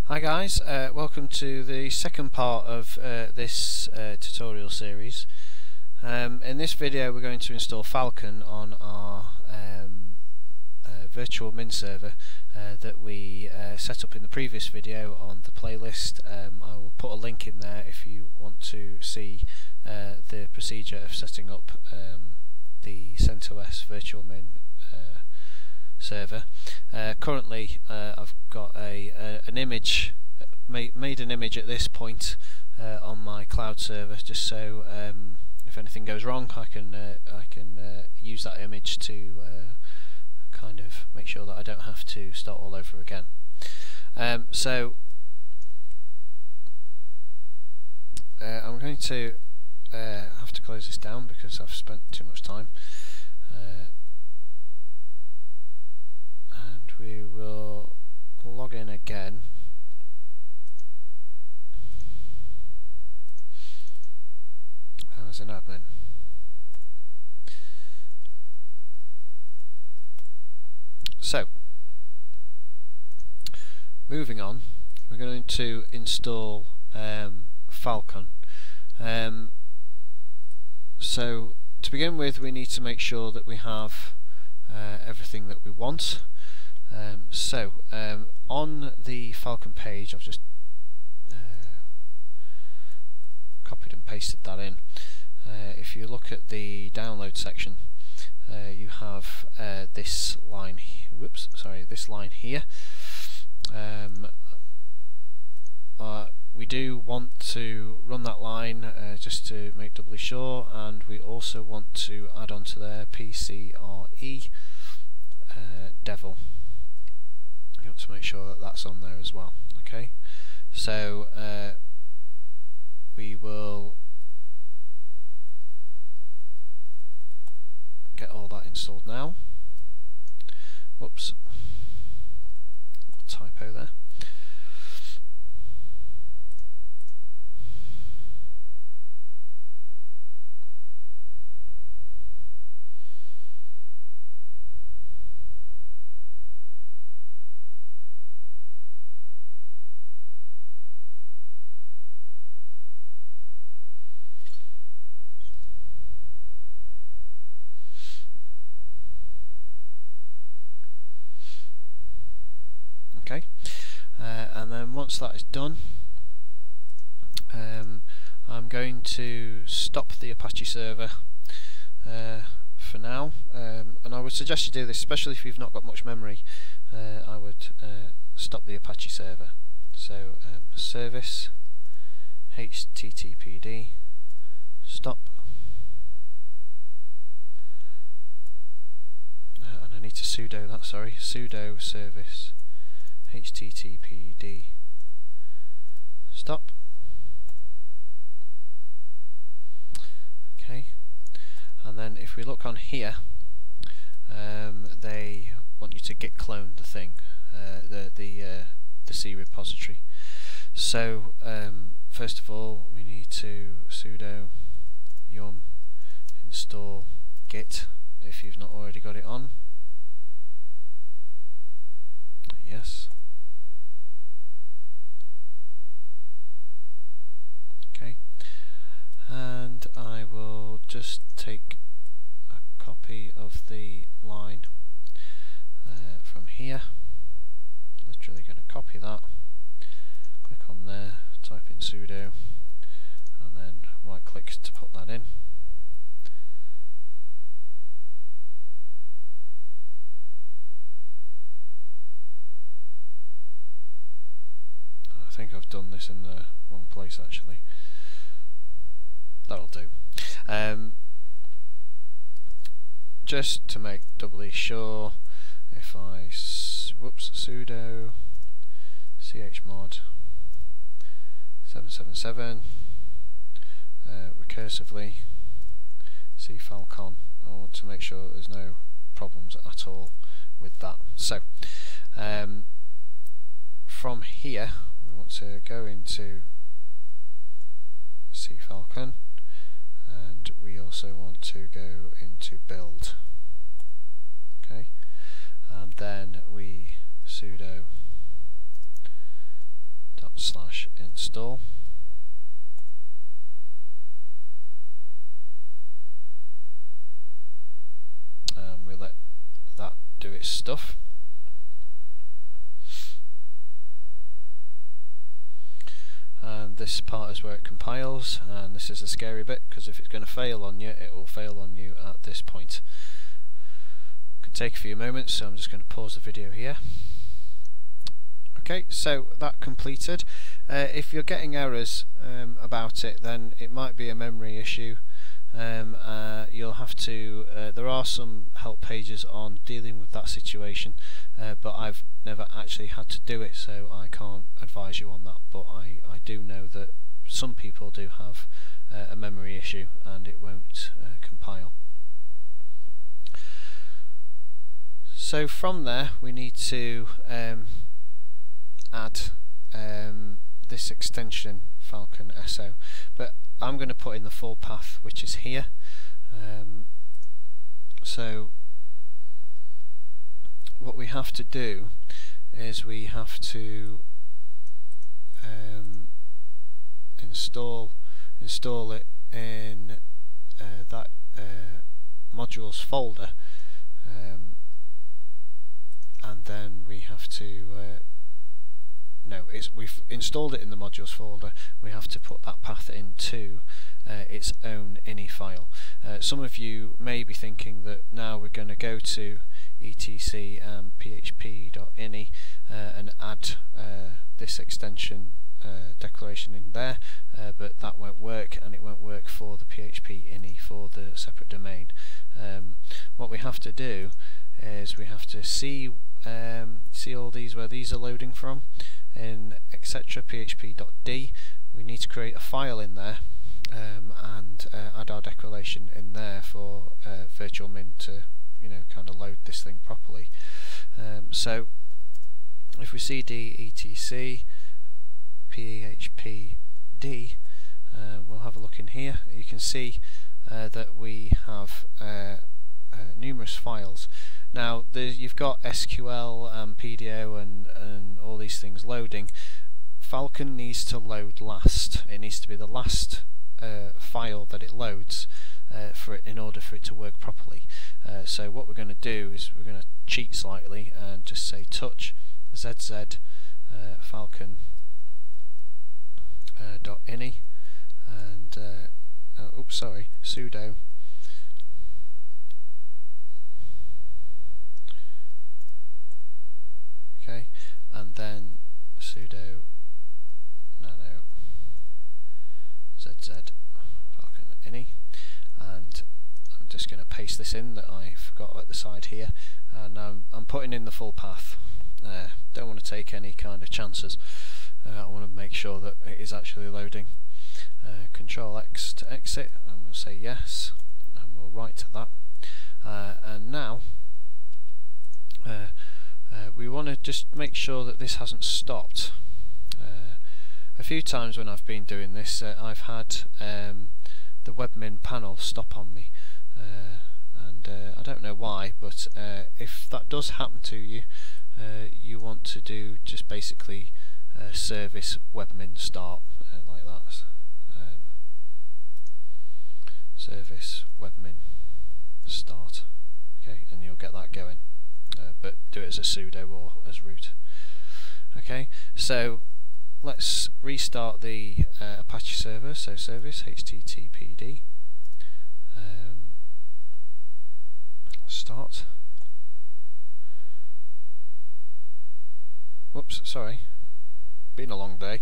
Hi guys, welcome to the second part of this tutorial series. In this video we're going to install Phalcon on our Virtualmin server that we set up in the previous video on the playlist. I will put a link in there if you want to see the procedure of setting up the CentOS Virtualmin server. Currently I've got an image, made an image at this point on my cloud server, just so if anything goes wrong I can use that image to kind of make sure that I don't have to start all over again. So I'm going to have to close this down because I've spent too much time. And we will log in again. As an admin. So, moving on, we're going to install Phalcon. So, to begin with, we need to make sure that we have everything that we want. On the Phalcon page, I've just copied and pasted that in. If you look at the download section, you have this line. This line here. We do want to run that line just to make doubly sure, and we also want to add onto there PCRE devil. You want to make sure that that's on there as well. Okay, so we will get all that installed now. Whoops, typo there. Okay, and then once that is done, I'm going to stop the Apache server for now, and I would suggest you do this, especially if you've not got much memory. I would stop the Apache server. So service httpd stop, and I need to sudo that. Sorry, sudo service httpd stop. Okay, and then if we look on here, they want you to git clone the thing, the C repository. So first of all, we need to sudo yum install git if you've not already got it on. Yes. Okay, and I will just take a copy of the line from here. Literally going to copy that, click on there, type in sudo, and then right click to put that in. I think I've done this in the wrong place actually. That'll do. Just to make doubly sure, if I sudo chmod 777 recursively cphalcon, I want to make sure that there's no problems at all with that. So from here we want to go into cphalcon, and we also want to go into build. Okay, and then we sudo /install. We let that do its stuff. And this part is where it compiles, and this is the scary bit, because if it's going to fail on you, it will fail on you at this point. It can take a few moments, so I'm just going to pause the video here. Okay, so that completed. If you're getting errors about it, then it might be a memory issue. You'll have to, there are some help pages on dealing with that situation, but I've never actually had to do it, so I can't advise you on that, but I do know that some people do have a memory issue and it won't compile. So from there we need to add this extension Phalcon SO, but I'm going to put in the full path, which is here. So what we have to do is we have to install it in that modules folder, and then we have to we've installed it in the modules folder. We have to put that path into its own ini file. Some of you may be thinking that now we're going to go to etc php.ini and add this extension declaration in there, but that won't work, and it won't work for the PHP ini for the separate domain. What we have to do is we have to see all these where these are loading from in etc php.d. We need to create a file in there and add our declaration in there for Virtualmin to kind of load this thing properly. So if we cd etc phpd, we'll have a look in here. You can see that we have numerous files. Now you've got SQL and PDO and all these things loading. Phalcon needs to load last. It needs to be the last file that it loads in order for it to work properly. So what we're going to do is we're going to cheat slightly and just say touch zz Phalcon .ini and sudo and then sudo nano zz Phalcon ini, and I'm just going to paste this in that I've got at the side here, and I'm putting in the full path. Don't want to take any kind of chances. I want to make sure that it is actually loading. Control X to exit, and we'll say yes, and we'll write to that. And now we want to just make sure that this hasn't stopped. A few times when I've been doing this, I've had the webmin panel stop on me, and I don't know why, but if that does happen to you, you want to do just basically service webmin start like that. Service webmin start, okay, and you'll get that going. But do it as a sudo or as root. Okay, so let's restart the Apache server. So service httpd start. Whoops, sorry, been a long day.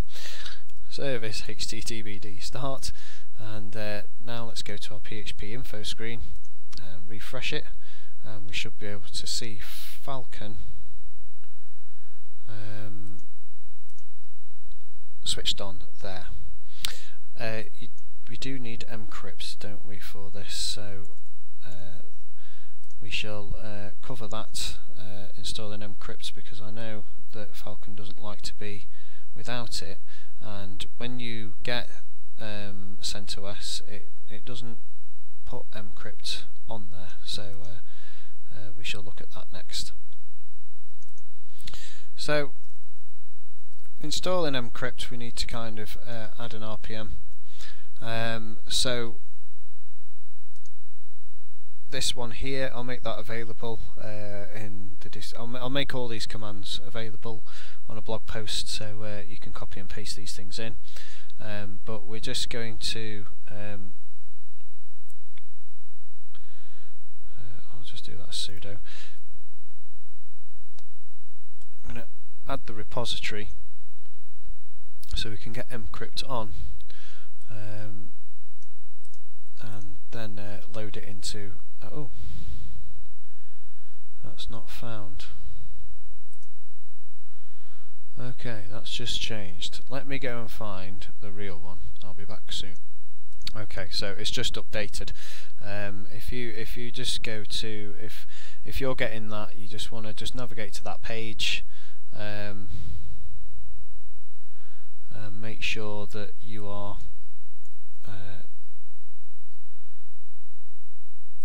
Service httpd start, and now let's go to our PHP info screen and refresh it, and we should be able to see Phalcon switched on there. We do need mcrypt, don't we, for this, so we shall cover that, installing mcrypt, because I know that Phalcon doesn't like to be without it, and when you get CentOS, it doesn't put mcrypt on there, so we shall look at that next. So installing mcrypt, we need to kind of add an RPM. So this one here, I'll make that available in the I'll make all these commands available on a blog post, so you can copy and paste these things in. But we're just going to I'll just do that as sudo. I'm going to add the repository so we can get mcrypt on, and then load it into oh, that's not found. Okay, that's just changed. Let me go and find the real one. I'll be back soon. Okay, so it's just updated. If you just go to, if you're getting that, you just want to just navigate to that page, and make sure that you are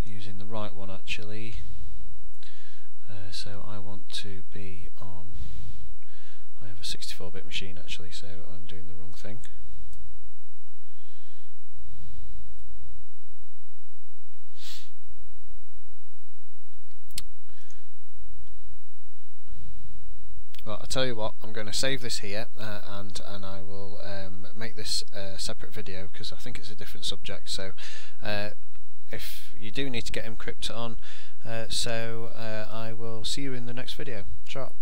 using the right one actually. So I want to be on, I have a 64-bit machine actually, so I'm doing the wrong thing. Well, I'll tell you what, I'm going to save this here and I will make this a separate video because I think it's a different subject. So if you do need to get mcrypt on, I will see you in the next video. Ciao.